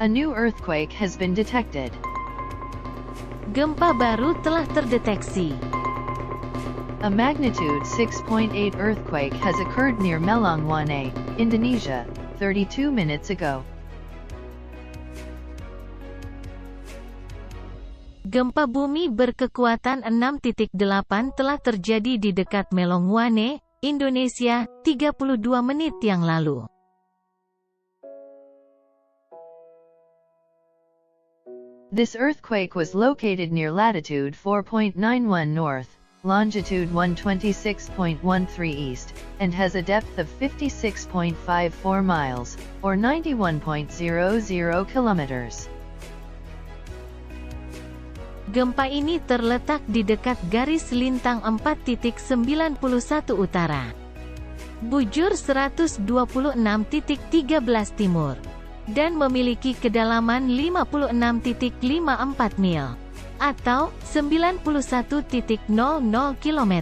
A new earthquake has been detected. Gempa baru telah terdeteksi. A magnitude 6.8 earthquake has occurred near Melonguane, Indonesia, 32 minutes ago. Gempa bumi berkekuatan 6.8 telah terjadi di dekat Melonguane, Indonesia, 32 menit yang lalu. This earthquake was located near latitude 4.91 north, longitude 126.13 east, and has a depth of 56.54 miles, or 91.00 kilometers. Gempa ini terletak di dekat garis lintang 4.91 utara. Bujur 126.13 timur. Dan memiliki kedalaman 56.54 mil. Atau 91.00 km.